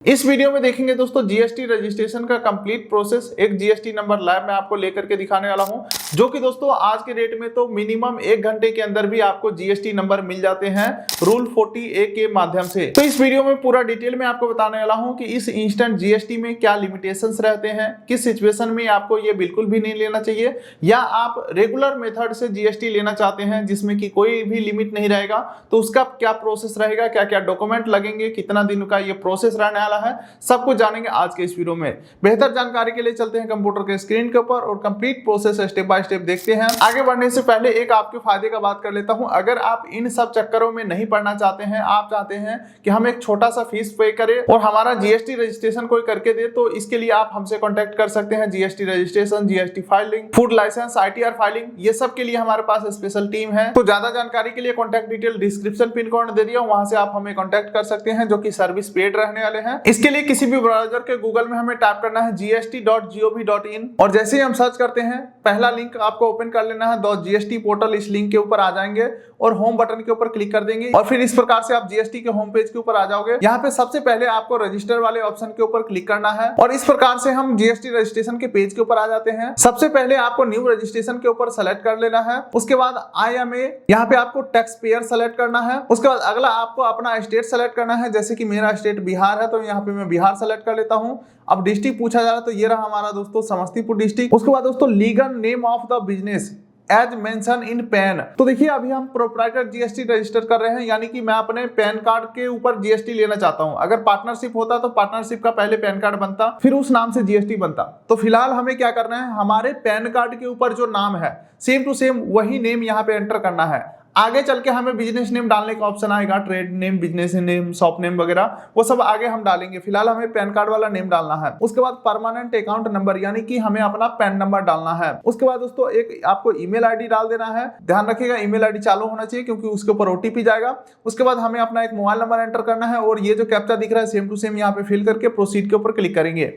इस वीडियो में देखेंगे दोस्तों जीएसटी रजिस्ट्रेशन का कंप्लीट प्रोसेस। एक जीएसटी नंबर लाइव मैं आपको लेकर के दिखाने वाला हूं, जो कि दोस्तों आज के डेट में तो मिनिमम 1 घंटे के अंदर भी आपको जीएसटी नंबर मिल जाते हैं रूल 40A के माध्यम से। तो इस वीडियो में पूरा डिटेल में आपको बताने वाला हूं कि इस इंस्टेंट जीएसटी में क्या लिमिटेशंस रहते हैं, किस सिचुएशन में आपको ये बिल्कुल भी नहीं लेना चाहिए, या आप रेगुलर मेथड से जीएसटी लेना चाहते हैं जिसमें कि कोई भी लिमिट नहीं रहेगा, तो उसका क्या प्रोसेस रहेगा, क्या क्या डॉक्यूमेंट लगेंगे, कितना दिन का ये प्रोसेस रहने है, सब कुछ जानेंगे आज के इस वीडियो में। बेहतर जानकारी के लिए चलते हैं कंप्यूटर के स्क्रीन के ऊपर और complete process step by step देखते हैं। आगे बढ़ने से पहले एक आपके फायदे का बात कर लेता हूं। अगर आप इन सब चक्करों में नहीं पढ़ना चाहते हैं, आप चाहते हैं कि हम एक छोटा सा फीस पे करें और हमारा जीएसटी रजिस्ट्रेशन कोई करके दे, तो इसके लिए आप हमसे कॉन्टेक्ट कर सकते हैं। GST registration, GST filing, food licence, ITR filing, ये सब के लिए हमारे पास स्पेशल टीम है। तो ज्यादा जानकारी के लिए contact detail description pin code दे दिया, वहां से आप हमें कॉन्टेक्ट कर सकते हैं, जो कि सर्विस पेड रहने वाले हैं। इसके लिए किसी भी ब्राउज़र के गूगल में हमें टाइप करना है gst.gov.in और जैसे ही हम सर्च करते हैं पहला लिंक आपको ओपन कर लेना है .gst पोर्टल। इस लिंक के ऊपर आ जाएंगे और होम बटन के ऊपर क्लिक कर देंगे और फिर इस प्रकार से आप जीएसटी के होम पेज के ऊपर आ जाओगे। यहाँ पे सबसे पहले आपको रजिस्टर वाले ऑप्शन के ऊपर क्लिक करना है और इस प्रकार से हम जीएसटी रजिस्ट्रेशन के पेज के ऊपर आ जाते हैं। सबसे पहले आपको न्यू रजिस्ट्रेशन के ऊपर सेलेक्ट कर लेना है। उसके बाद IMA, यहाँ पे आपको टैक्स पेयर सेलेक्ट करना है। उसके बाद अगला आपको अपना स्टेट सेलेक्ट करना है। जैसे कि मेरा स्टेट बिहार है, तो यहाँ पे मैं बिहार सेलेक्ट कर लेता हूँ। अब डिस्ट्रिक्ट पूछा जा रहा है, तो ये रहा हमारा दोस्तों समस्तीपुर डिस्ट्रिक्ट। उसके बाद दोस्तों legal name of the business as mention in PAN. तो देखिए अभी हम प्रोप्राइटर जीएसटी रजिस्टर कर रहे हैं, यानी कि मैं अपने पैन कार्ड के ऊपर जीएसटी लेना चाहता हूं। अगर पार्टनरशिप होता तो पार्टनरशिप का पहले पैन कार्ड बनता, फिर उस नाम से जीएसटी बनता। तो फिलहाल हमें क्या करना है, हमारे पैन कार्ड के ऊपर जो नाम है सेम टू सेम वही नेम यहाँ पे एंटर करना है। आगे चल के हमें बिजनेस नेम डालने का ऑप्शन आएगा, trade name, business name, shop name वगैरह, वो सब आगे हम डालेंगे। फिलहाल हमें पैन कार्ड वाला नेम डालना है। उसके बाद परमानेंट अकाउंट नंबर, यानी कि हमें अपना पैन नंबर डालना है। उसके बाद दोस्तों एक आपको ईमेल आईडी डाल देना है। ध्यान रखिएगा ईमेल आईडी चालू होना चाहिए, क्योंकि उसके ऊपर ओटीपी जाएगा। उसके बाद हमें अपना एक मोबाइल नंबर एंटर करना है और ये जो कैप्चा दिख रहा है सेम टू सेम यहाँ पे फिल करके प्रोसीड के ऊपर क्लिक करेंगे।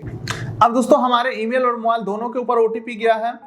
अब दोस्तों हमारे ईमेल और मोबाइल दोनों के ऊपर ओटीपी गया है।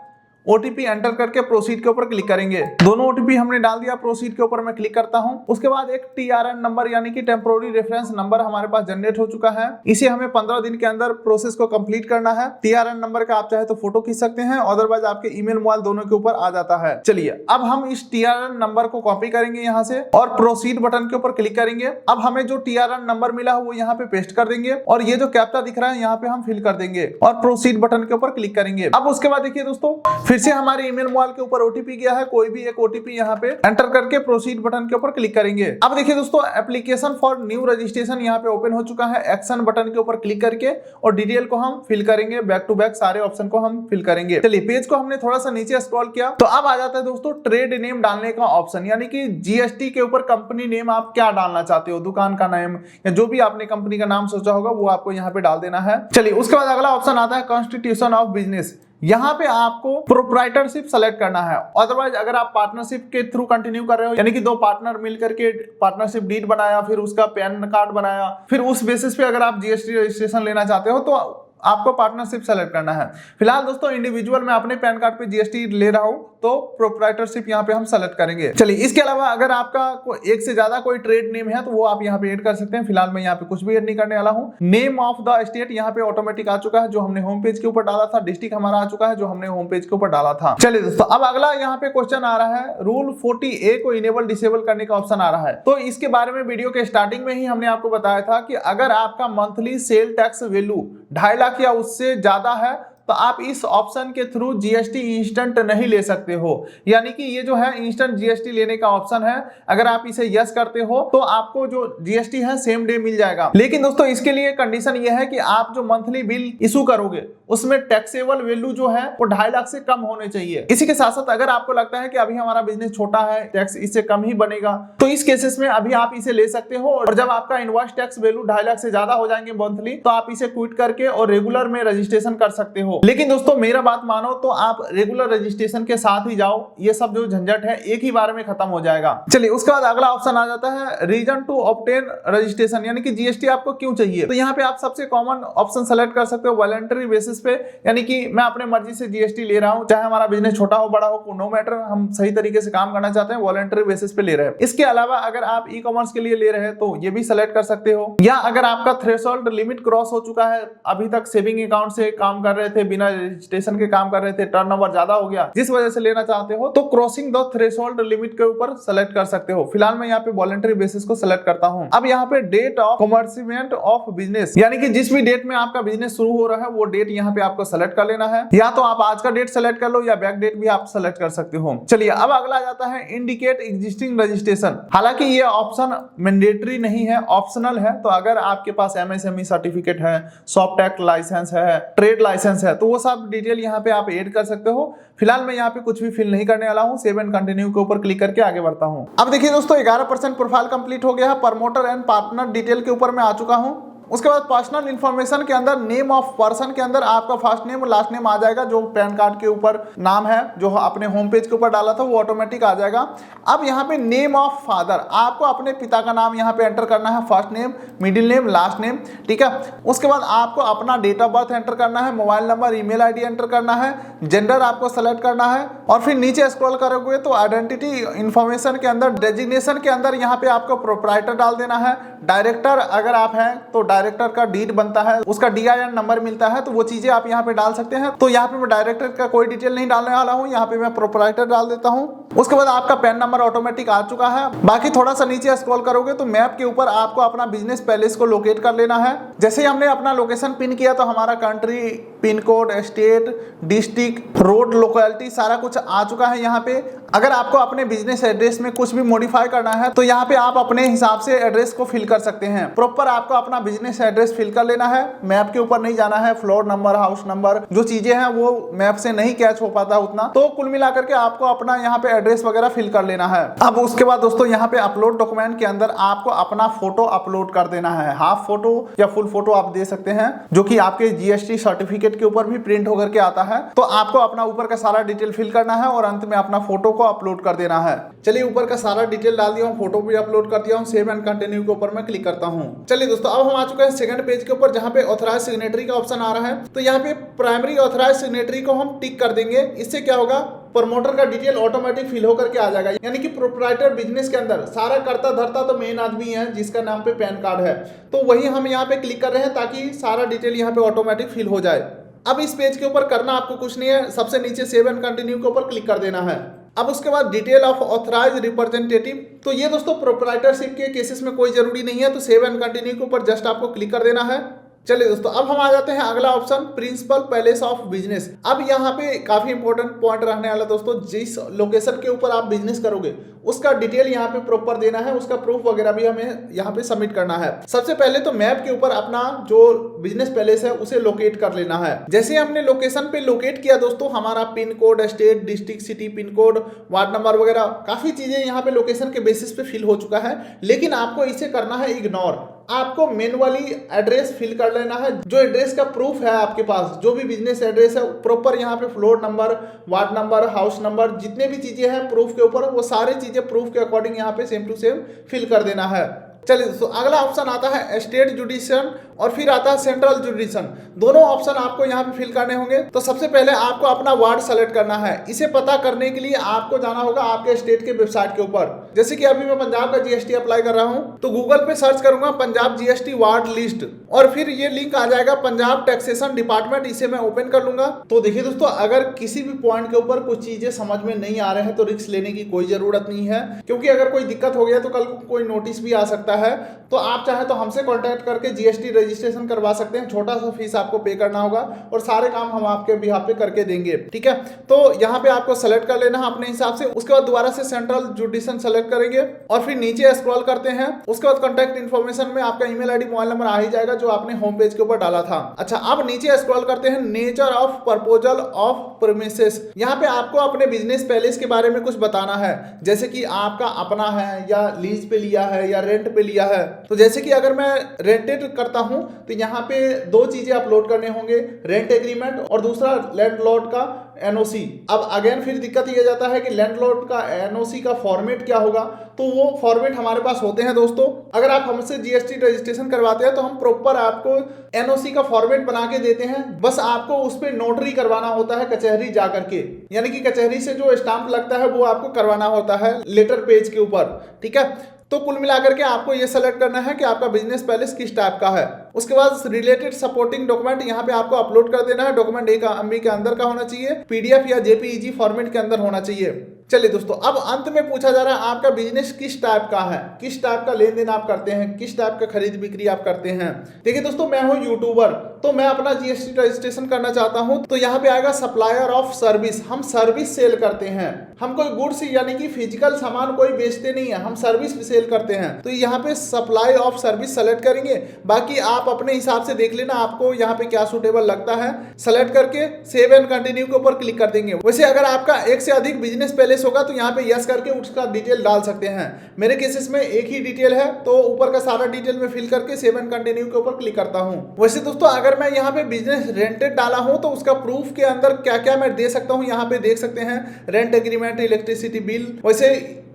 ओटीपी एंटर करके प्रोसीड के ऊपर क्लिक करेंगे। दोनों ओटीपी हमने डाल दिया, प्रोसीड के ऊपर मैं क्लिक करता हूं। उसके बाद एक टीआरएन नंबर, यानी कि टेम्पोररी रेफरेंस नंबर हमारे पास जनरेट हो चुका है। इसे हमें 15 दिन के अंदर प्रोसेस को कंप्लीट करना है। टीआरएन नंबर का आप चाहे तो फोटो खींच सकते हैं, अदरवाइज आपके ईमेल मोबाइल दोनों के ऊपर आ जाता है। चलिए अब हम इस टीआरएन नंबर को कॉपी करेंगे यहाँ से और प्रोसीड बटन के ऊपर क्लिक करेंगे। अब हमें जो टीआरएन नंबर मिला है वो यहाँ पे पेस्ट कर देंगे और ये जो कैप्चा दिख रहा है यहाँ पे हम फिल कर देंगे और प्रोसीड बटन के ऊपर क्लिक करेंगे। अब उसके बाद देखिए दोस्तों फिर से हमारे ईमेल मोबाइल के ऊपर ओटीपी गया है। कोई भी एक ओटीपी यहाँ पे एंटर करके प्रोसीड बटन के ऊपर क्लिक करेंगे। अब देखिए दोस्तों एप्लीकेशन फॉर न्यू रजिस्ट्रेशन यहाँ पे ओपन हो चुका है। एक्शन बटन के ऊपर क्लिक करके और डिटेल को हम फिल करेंगे, बैक टू बैक सारे ऑप्शन को हम फिल करेंगे। चलिए पेज को हमने थोड़ा सा नीचे स्क्रॉल किया तो अब आ जाता है दोस्तों ट्रेड नेम डालने का ऑप्शन, यानी कि जीएसटी के ऊपर कंपनी नेम आप क्या डालना चाहते हो, दुकान का नाम या जो भी आपने कंपनी का नाम सोचा होगा वो आपको यहाँ पे डाल देना है। चलिए उसके बाद अगला ऑप्शन आता है कॉन्स्टिट्यूशन ऑफ बिजनेस। यहाँ पे आपको प्रोप्राइटरशिप सेलेक्ट करना है। अदरवाइज अगर आप पार्टनरशिप के थ्रू कंटिन्यू कर रहे हो, यानी कि दो पार्टनर मिलकर के पार्टनरशिप डीड बनाया, फिर उसका पैन कार्ड बनाया, फिर उस बेसिस पे अगर आप जीएसटी रजिस्ट्रेशन लेना चाहते हो तो आपको पार्टनरशिप सेलेक्ट करना है। फिलहाल दोस्तों इंडिविजुअल मैं अपने पैन कार्ड पे जीएसटी ले रहा हूं तो प्रोप्राइटरशिप यहाँ पे हम सेलेक्ट करेंगे। चलिए इसके अलावा अगर आपका एक से ज्यादा कोई ट्रेड नेम है तो वो आप यहाँ पे ऐड कर सकते हैं। फिलहाल मैं यहाँ पे कुछ भी ऐड नहीं करने वाला हूँ। नेम ऑफ द स्टेट यहाँ पे ऑटोमेटिक आ चुका है, जो हमने होम पेज के ऊपर डाला था। डिस्ट्रिक्ट हमारा आ चुका है, जो हमने होम पेज के ऊपर डाला था। चलिए दोस्तों अब अगला यहाँ पे क्वेश्चन आ रहा है, रूल 40A को इनेबल डिसेबल करने का ऑप्शन आ रहा है। तो इसके बारे में वीडियो के स्टार्टिंग में ही हमने आपको बताया था कि अगर आपका monthly sale tax value 2.5 lakh या उससे ज्यादा है तो आप इस ऑप्शन के थ्रू जीएसटी इंस्टेंट नहीं ले सकते हो। यानी कि ये जो है इंस्टेंट जीएसटी लेने का ऑप्शन है, अगर आप इसे यस करते हो तो आपको जो जीएसटी है सेम डे मिल जाएगा। लेकिन दोस्तों इसके लिए कंडीशन ये है कि आप जो मंथली बिल इशू करोगे उसमें टैक्सेबल वैल्यू जो है वो 2.5 लाख से कम होने चाहिए। इसी के साथ साथ अगर आपको लगता है कि अभी हमारा बिजनेस छोटा है, टैक्स इससे कम ही बनेगा, तो इस केसेस में अभी आप इसे ले सकते हो। और जब आपका इनवॉइस टैक्स वैल्यू 2.5 लाख से ज्यादा हो जाएंगे मंथली, तो आप इसे क्विट करके और रेगुलर में रजिस्ट्रेशन कर सकते हो। हो। लेकिन दोस्तों मेरा बात मानो तो आप रेगुलर रजिस्ट्रेशन के साथ ही जाओ, ये सब जो झंझट है एक ही बार में खत्म हो जाएगा। चलिए उसके बाद अगला ऑप्शन आ जाता है रीजन टू ऑब्टेन रजिस्ट्रेशन, यानी कि जीएसटी आपको क्यों चाहिए। तो यहाँ पे आप सबसे कॉमन ऑप्शन सेलेक्ट कर सकते हो वॉलंटरी बेसिस पे, यानी कि मैं अपने मर्जी से जीएसटी ले रहा हूँ, चाहे हमारा बिजनेस छोटा हो बड़ा हो नो मैटर, हम सही तरीके से काम करना चाहते हैं, वॉलंटरी बेसिस पे ले रहे हैं। इसके अलावा अगर आप ई कॉमर्स के लिए ले रहे हैं तो ये भी सेलेक्ट कर सकते हो, या अगर आपका थ्रेशोल्ड लिमिट क्रॉस हो चुका है, अभी तक सेविंग अकाउंट से काम कर रहे थे, बिना रजिस्ट्रेशन के काम कर रहे थे, टर्नओवर ज्यादा हो गया जिस वजह से लेना चाहते हो, तो क्रॉसिंग द थ्रेशोल्ड लिमिट के ऊपर सेलेक्ट कर सकते हो। फिलहाल मैं यहाँ पे वॉलंटरी बेसिस को सेलेक्ट करता हूँ। अब यहाँ पे डेट ऑफ कमर्समेंट ऑफ बिजनेस, यानी कि जिस भी डेट में आपका बिजनेस शुरू हो रहा है वो डेट यहाँ पे आपको सेलेक्ट कर लेना है, या तो आप आज का डेट सेलेक्ट कर लो या बैक डेट भी आप सेलेक्ट कर सकते हो। चलिए अब अगला जाता है इंडिकेट एग्जिस्टिंग रजिस्ट्रेशन। हालांकि ये ऑप्शन मैंडेटरी नहीं है, ऑप्शनल है, तो अगर आपके पास एमएसएमई सर्टिफिकेट है, शॉप टैक्स लाइसेंस है, ट्रेड लाइसेंस है, तो वो सब डिटेल यहाँ पे आप ऐड कर सकते हो। फिलहाल मैं यहाँ पे कुछ भी फिल नहीं करने वाला हूँ, सेव एंड कंटिन्यू के ऊपर क्लिक करके आगे बढ़ता हूँ। अब देखिए दोस्तों 11% प्रोफाइल कंप्लीट हो गया है, प्रमोटर एंड पार्टनर डिटेल के ऊपर मैं आ चुका हूँ। उसके बाद पर्सनल इंफॉर्मेशन के अंदर नेम ऑफ पर्सन के अंदर आपका फर्स्ट नेम और लास्ट नेम आ जाएगा, जो पैन कार्ड के ऊपर नाम है जो अपने होम पेज के ऊपर डाला था वो ऑटोमेटिक आ जाएगा। अब यहाँ पे नेम ऑफ फादर, आपको अपने पिता का नाम यहाँ पे एंटर करना है, first name, middle name, last name, ठीक है। उसके बाद आपको अपना डेट ऑफ बर्थ एंटर करना है, mobile number, email ID enter करना है, जेंडर आपको सेलेक्ट करना है, और फिर नीचे स्क्रॉल करोगे तो आइडेंटिटी इंफॉर्मेशन के अंदर डेजिग्नेशन के अंदर यहाँ पे आपको प्रोप्राइटर डाल देना है। डायरेक्टर अगर आप हैं तो डायरेक्टर का डीड बनता है, उसका DIN नंबर मिलता है, तो वो चीजें आप यहाँ पे डाल सकते हैं। तो यहाँ पे मैं डायरेक्टर का कोई डिटेल नहीं डालने वाला हूँ, यहाँ पे मैं प्रोप्राइटर डाल देता हूँ। उसके बाद आपका पैन नंबर ऑटोमेटिक आ चुका है। बाकी थोड़ा सा नीचे स्क्रॉल करोगे तो मैप के ऊपर आपको अपना बिजनेस पैलेस को लोकेट कर लेना है। जैसे ही हमने अपना लोकेशन पिन किया तो हमारा country, pin code, state, district, road, locality सारा कुछ आ चुका है यहाँ पे। अगर आपको अपने बिजनेस एड्रेस में कुछ भी मॉडिफाई करना है तो यहाँ पे आप अपने हिसाब से एड्रेस को फिल कर सकते हैं। प्रॉपर आपको अपना बिजनेस एड्रेस फिल कर लेना है, मैप के ऊपर नहीं जाना है। फ्लोर नंबर, हाउस नंबर, जो चीजें हैं वो मैप से नहीं कैच हो पाता उतना, तो कुल मिलाकर के आपको अपना यहाँ पे एड्रेस वगैरह फिल कर लेना है। अब उसके बाद दोस्तों यहाँ पे अपलोड डॉक्यूमेंट के अंदर आपको अपना फोटो अपलोड कर देना है। हाफ फोटो या फुल फोटो आप दे सकते हैं, जो कि आपके जीएसटी सर्टिफिकेट के ऊपर भी प्रिंट होकर के आता है। तो आपको अपना ऊपर का सारा डिटेल फिल करना है और अंत में अपना फोटो को अपलोड कर देना है। चलिए ऊपर का सारा डिटेल डाल दिया हूँ, फोटो भी अपलोड कर दिया हूँ, सेव एंड कंटिन्यू के ऊपर मैं क्लिक करता हूँ। चलिए दोस्तों अब हम आ चुके हैं सेकंड पेज के ऊपर, जहाँ पे ऑथराइज सिग्नेटरी का ऑप्शन आ रहा है। तो यहाँ पे प्राइमरी ऑथराइज सिग्नेटरी को हम टिक कर देंगे। इससे क्या होगा, प्रमोटर का डिटेल ऑटोमेटिक फिल होकर के आ जाएगा। यानी कि प्रोप्राइटर बिजनेस के अंदर सारा करता धरता तो मेन आदमी है जिसका नाम पे पैन कार्ड है, तो वही हम यहाँ पे क्लिक कर रहे हैं ताकि सारा डिटेल यहाँ पे ऑटोमेटिक फिल हो जाए। अब इस पेज के ऊपर करना आपको कुछ नहीं है, सबसे नीचे सेव एंड कंटिन्यू के ऊपर क्लिक कर देना है। अब उसके बाद डिटेल ऑफ ऑथराइज रिप्रेजेंटेटिव, तो ये दोस्तों प्रोप्राइटरशिप के केसेस में कोई जरूरी नहीं है, तो सेव एंड कंटिन्यू के ऊपर जस्ट आपको क्लिक कर देना है। चलिए दोस्तों अब हम आ जाते हैं अगला option, principal palace of business. अब यहाँ पे काफी इंपॉर्टेंट पॉइंट रहने वाला दोस्तों, जिस लोकेशन के ऊपर आप बिजनेस करोगे उसका डिटेल यहाँ पे प्रॉपर देना है, उसका प्रूफ वगैरह भी हमें यहाँ पे सबमिट करना है। सबसे पहले तो मैप के ऊपर अपना जो बिजनेस पैलेस है उसे लोकेट कर लेना है। जैसे हमने लोकेशन पे लोकेट किया दोस्तों, हमारा pin code, state, district, city, pin code, ward number वगैरह काफी चीजें यहाँ पे लोकेशन के बेसिस पे फिल हो चुका है, लेकिन आपको इसे करना है इग्नोर। आपको मैनुअली एड्रेस फिल कर लेना है, जो एड्रेस का प्रूफ है आपके पास, जो भी बिजनेस एड्रेस है प्रॉपर यहाँ पे floor number, ward number, house number, जितने भी चीजें हैं प्रूफ के ऊपर, वो सारी चीजें प्रूफ के अकॉर्डिंग यहाँ पे सेम टू सेम फिल कर देना है। चलिए दोस्तों अगला ऑप्शन आता है स्टेट जुडिशन और फिर आता है सेंट्रल जुडिशन। दोनों ऑप्शन आपको यहाँ पे फिल करने होंगे। तो सबसे पहले आपको अपना वार्ड सेलेक्ट करना है। इसे पता करने के लिए आपको जाना होगा आपके स्टेट के वेबसाइट के ऊपर। जैसे कि अभी मैं पंजाब का जीएसटी अप्लाई कर रहा हूँ, तो गूगल पे सर्च करूंगा पंजाब जीएसटी वार्ड लिस्ट, और फिर ये लिंक आ जाएगा पंजाब टैक्सेशन डिपार्टमेंट, इसे मैं ओपन कर लूंगा। तो देखिए दोस्तों, अगर किसी भी पॉइंट के ऊपर कुछ चीजें समझ में नहीं आ रहे हैं तो रिस्क लेने की कोई जरूरत नहीं है, क्योंकि अगर कोई दिक्कत हो गया तो कल को कोई नोटिस भी आ सकता है। तो आप चाहे तो हमसे कॉन्टैक्ट करके जीएसटी रजिस्ट्रेशन करवा सकते हैं। छोटा सा फीस आपको पे करना होगा और सारे काम हम आपके बिहाफ पे करके देंगे, ठीक है। तो यहाँ पे आपको सेलेक्ट कर लेना है अपने हिसाब से। उसके बाद दोबारा से सेंट्रल जुडिशन सेलेक्ट करेंगे और फिर नीचे स्क्रॉल करते हैं। उसके बाद कॉन्टैक्ट इन्फॉर्मेशन में आपका ईमेल आईडी, मोबाइल नंबर आ ही जाएगा जो आपने होम पेज के ऊपर डाला था। अच्छा, अब नीचे स्क्रॉल करते हैं, nature of proposal of premises. यहाँ पे आपको अपने बिजनेस पैलेस के बारे में कुछ बताना है, जैसे कि आपका अपना है या लीज पे लिया है या रेंट पे लिया है। तो जैसे कि अगर मैं रेंटेड करता हूं हूं तो यहाँ पे दो चीजें अपलोड करने होंगे, रेंट एग्रीमेंट और दूसरा लैंडलॉर्ड का एनओसी। अब अगेन फिर दिक्कत ये जाता है कि लैंडलॉर्ड का एनओसी का फॉर्मेट क्या होगा, तो वो फॉर्मेट हमारे पास होते हैं दोस्तों। अगर आप हमसे जीएसटी रजिस्ट्रेशन करवाते हैं तो हम प्रॉपर आपको एनओसी का फॉर्मेट बना के देते हैं, बस आपको उस पर नोटरी करवाना होता है कचहरी जा करके, यानी कि कचहरी से जो स्टाम्प लगता है वो आपको करवाना होता है लेटर पेज के ऊपर, ठीक है। तो कुल मिलाकर के आपको ये सेलेक्ट करना है कि आपका बिजनेस पैलेस किस टाइप का है। उसके बाद रिलेटेड सपोर्टिंग डॉक्यूमेंट यहाँ पे आपको अपलोड कर देना है। डॉक्यूमेंट 1 MB के अंदर का होना चाहिए, पीडीएफ या जेपीईजी फॉर्मेट के अंदर होना चाहिए। चलिए दोस्तों, अब अंत में पूछा जा रहा है आपका बिजनेस किस टाइप का है, किस टाइप का लेन देन आप करते हैं, किस टाइप का खरीद बिक्री आप करते हैं। देखिए दोस्तों, मैं हूं यूट्यूबर, तो मैं अपना जीएसटी रजिस्ट्रेशन करना चाहता हूं, तो यहाँ पे आएगा सप्लायर ऑफ सर्विस। हम सर्विस सेल करते हैं, हम कोई गुड्स यानी कि फिजिकल सामान कोई बेचते नहीं है, हम सर्विस सेल करते हैं। तो यहाँ पे सप्लाई ऑफ सर्विस सेलेक्ट करेंगे, बाकी आप अपने हिसाब से देख लेना आपको यहाँ पे क्या सूटेबल लगता है। सेलेक्ट करके सेव एंड कंटिन्यू के ऊपर क्लिक कर देंगे। वैसे अगर आपका एक से अधिक बिजनेस पैलेस होगा तो यहाँ पे यस करके उसका डिटेल डाल सकते हैं। मेरे केसेस में एक ही डिटेल है, तो ऊपर का सारा डिटेल में फिल करके सेव एंड कंटिन्यू के ऊपर क्लिक करता हूँ। वैसे दोस्तों, अगर मैं यहाँ पे बिजनेस रेंटेड डाला हूँ तो उसका प्रूफ के अंदर क्या क्या मैं दे सकता हूँ, यहाँ पे देख सकते हैं। Rent agreement, electricity bill. वैसे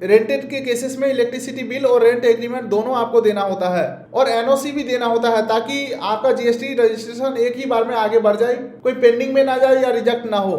रेंटेड के केसेस में इलेक्ट्रिसिटी बिल और रेंट एग्रीमेंट दोनों आपको देना होता है, और एनओसी भी देना होता है, ताकि आपका जीएसटी रजिस्ट्रेशन एक ही बार में आगे बढ़ जाए, कोई पेंडिंग में ना जाए या रिजेक्ट ना हो।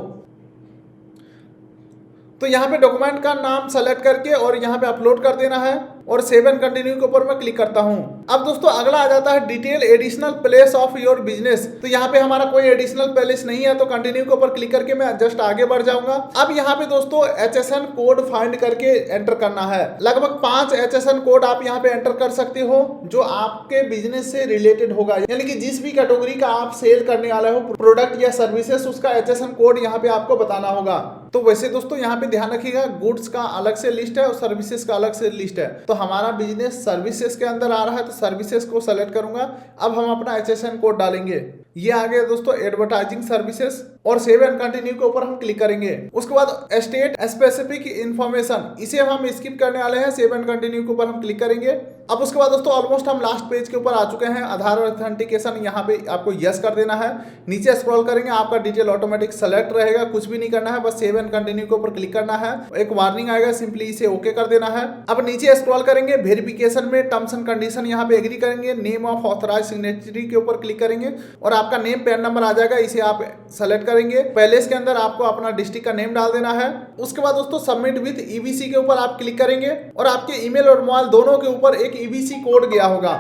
तो यहाँ पे डॉक्यूमेंट का नाम सेलेक्ट करके और यहाँ पे अपलोड कर देना है, और सेव एंड कंटिन्यू के ऊपर मैं क्लिक करता हूँ। अब दोस्तों अगला आ जाता है detail additional place of your business. तो यहाँ पे हमारा कोई एडिशनल प्लेस नहीं है, तो कंटिन्यू के ऊपर क्लिक करके मैं जस्ट आगे बढ़ जाऊंगा। अब यहाँ पे दोस्तों HSN कोड फाइंड करके एंटर करना है। लगभग 5 HSN कोड आप यहाँ पे एंटर कर सकते हो जो आपके बिजनेस से रिलेटेड होगा, यानी कि जिस भी कैटेगरी का आप सेल करने वाले हो प्रोडक्ट या सर्विसेज, उसका HSN कोड यहाँ पे आपको बताना होगा। तो वैसे दोस्तों यहाँ पे ध्यान रखिएगा, गुड्स का अलग से लिस्ट है और सर्विसेज का अलग से लिस्ट है। तो हमारा बिजनेस सर्विसेज के अंदर आ रहा है, तो सर्विसेज को सेलेक्ट करूंगा। अब हम अपना HSN कोड डालेंगे। ये आ गया दोस्तों एडवर्टाइजिंग सर्विसेज, और सेव एंड कंटिन्यू के ऊपर हम क्लिक करेंगे। उसके बाद स्टेट स्पेसिफिक इंफॉर्मेशन, इसे हम स्किप करने वाले हैं। सेव एंड कंटिन्यू के ऊपर हम क्लिक करेंगे। अब उसके बाद दोस्तों ऑलमोस्ट हम लास्ट पेज के ऊपर आ चुके हैं। आधार ऑथेंटिकेशन, यहाँ पे आपको यस कर देना है। नीचे स्क्रॉल करेंगे, आपका डिटेल ऑटोमेटिक सेलेक्ट रहेगा, कुछ भी नहीं करना है, बस सेव एंड कंटिन्यू के ऊपर क्लिक करना है। एक वार्निंग आएगा, सिंपली इसे ओके कर देना है। अब नीचे स्क्रॉल करेंगे, वेरिफिकेशन में टर्म्स एंड कंडीशन यहाँ पे एग्री करेंगे। नेम ऑफ ऑथराइज्ड सिग्नेटरी के ऊपर क्लिक करेंगे, और आपका नेम पैन नंबर आ जाएगा, इसे आप सेलेक्ट करेंगे। पैलेस के अंदर आपको अपना डिस्ट्रिक्ट का नेम डाल देना है। उसके बाद दोस्तों सबमिट विद ईबीसी के ऊपर आप क्लिक करेंगे, और आपके ईमेल और मोबाइल दोनों के ऊपर एक ईबीसी कोड गया होगा।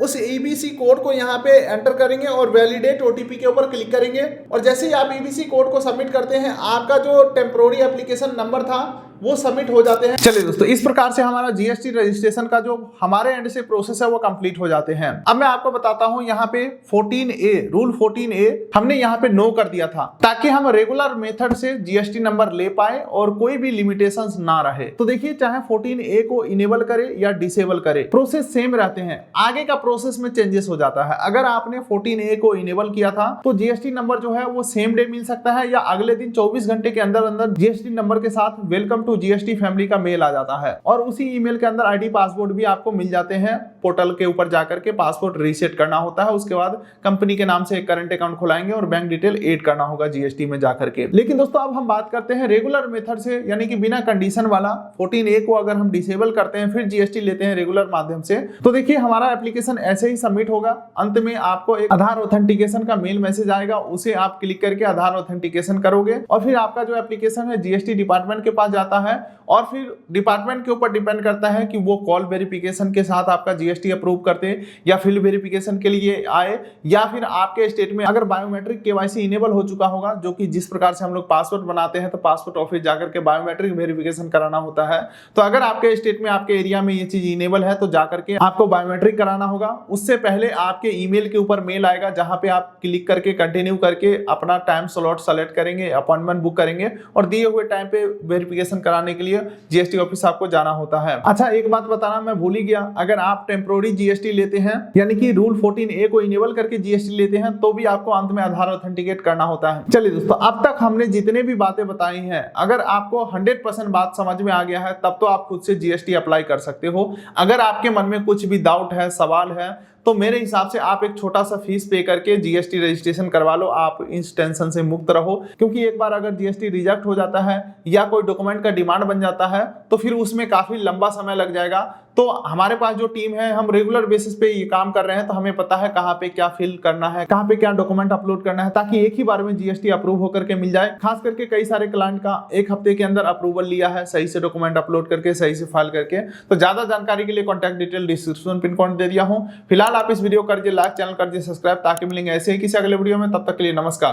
उस ईबीसी कोड को यहाँ पे एंटर करेंगे और वैलिडेट ओटीपी के ऊपर क्लिक करेंगे। और जैसे ही आप ईबीसी कोड को सबमिट करते हैं, आपका जो टेम्पोररी एप्लीकेशन नंबर था वो सबमिट हो जाते हैं। चलिए दोस्तों, इस प्रकार से हमारा जीएसटी रजिस्ट्रेशन का जो हमारे एंड से प्रोसेस है वो कंप्लीट हो जाते हैं। अब मैं आपको बताता हूं, यहाँ पे 14A रूल 14A हमने यहाँ पे नो कर दिया था, ताकि हम रेगुलर मेथड से जीएसटी नंबर ले पाए और कोई भी लिमिटेशंस ना रहे। तो देखिए, चाहे 14A को इनेबल करे या डिसेबल करे, प्रोसेस सेम रहते हैं। आगे का प्रोसेस में चेंजेस हो जाता है। अगर आपने 14A को इनेबल किया था तो जीएसटी नंबर जो है वो सेम डे मिल सकता है, या अगले दिन 24 घंटे के अंदर अंदर जीएसटी नंबर के साथ वेलकम टू जीएसटी फैमिली का मेल आ जाता है। और उसी ईमेल के अंदर आईडी पासवर्ड भी आपको मिल जाते हैं। पोर्टल के ऊपर जाकर के पासवर्ड रीसेट करना होता है। उसके बाद कंपनी के नाम से एक करंट अकाउंट खुलाएंगे और बैंक डिटेल ऐड करना होगा जीएसटी में जाकर के। लेकिन दोस्तों अब हम बात करते हैं रेगुलर मेथड से, यानी कि बिना कंडीशन वाला 14A को अगर हम डिसेबल करते हैं फिर जीएसटी लेते हैं रेगुलर माध्यम से, तो देखिए हमारा एप्लीकेशन ऐसे ही सबमिट होगा। अंत में आपको एक आधार ऑथेंटिकेशन का मेल मैसेज आएगा, उसे आप क्लिक करके आधार ऑथेंटिकेशन करोगे, और फिर आपका जो एप्लीकेशन है जीएसटी डिपार्टमेंट के पास जाता है। और फिर डिपार्टमेंट के ऊपर डिपेंड करता है कि वो कॉल वेरिफिकेशन के साथ आपका जीएसटी अप्रूव करते हैं, या फील्ड वेरिफिकेशन के लिए आए, या फिर आपके स्टेट में अगर बायोमेट्रिक केवाईसी इनेबल हो चुका होगा, जो कि जिस प्रकार से हम लोग पासपोर्ट बनाते हैं तो पासपोर्ट ऑफिस जाकर के बायोमेट्रिक वेरिफिकेशन कराना होता है। तो अगर आपके स्टेट में, आपके एरिया में ये चीज इनेबल है तो जाकर के आपको बायोमेट्रिक कराना होगा। उससे पहले आपके ईमेल के ऊपर मेल आएगा, जहां पे आप क्लिक करके कंटिन्यू करके अपना टाइम स्लॉट सेलेक्ट करेंगे, अपॉइंटमेंट बुक करेंगे, और दिए हुए टाइम पे वेरिफिकेशन कराने के लिए जीएसटी ऑफिस आपको जाना होता है। अच्छा, एक बात बताना मैं भूल ही गया, अगर आप टेम्पोररी जीएसटी लेते हैं, यानी कि रूल 14A को इनेबल करके जीएसटी लेते हैं, तो भी आपको अंत में आधार ऑथेंटिकेट करना होता है। चलिए दोस्तों, अब तक हमने जितने भी बातें बताई हैं, अगर आपको 100% बात समझ में आ गया है, तब तो आप खुद से जीएसटी अप्लाई कर सकते हो। अगर आपके मन में कुछ भी डाउट है, सवाल है, तो तो मेरे हिसाब से आप एक छोटा सा फीस पे करके जीएसटी रजिस्ट्रेशन करवा लो, आप इस टेंशन से मुक्त रहो। क्योंकि एक बार अगर जीएसटी रिजेक्ट हो जाता है या कोई डॉक्यूमेंट का डिमांड बन जाता है तो फिर उसमें काफी लंबा समय लग जाएगा। तो हमारे पास जो टीम है, हम रेगुलर बेसिस पे ये काम कर रहे हैं, तो हमें पता है कहाँ पे क्या फिल करना है, कहाँ पे क्या डॉक्यूमेंट अपलोड करना है, ताकि एक ही बार में जीएसटी अप्रूव होकर के मिल जाए। खास करके कई सारे क्लाइंट का एक हफ्ते के अंदर अप्रूवल लिया है, सही से डॉक्यूमेंट अपलोड करके, सही से फाइल करके। तो ज्यादा जानकारी के लिए contact detail description pin code दे दिया हूँ। फिलहाल आप इस वीडियो कर दिए लाइक, चैनल कर दिए सब्सक्राइब, ताकि मिलेंगे ऐसे ही किसी अगले वीडियो में। तब तक के लिए नमस्कार।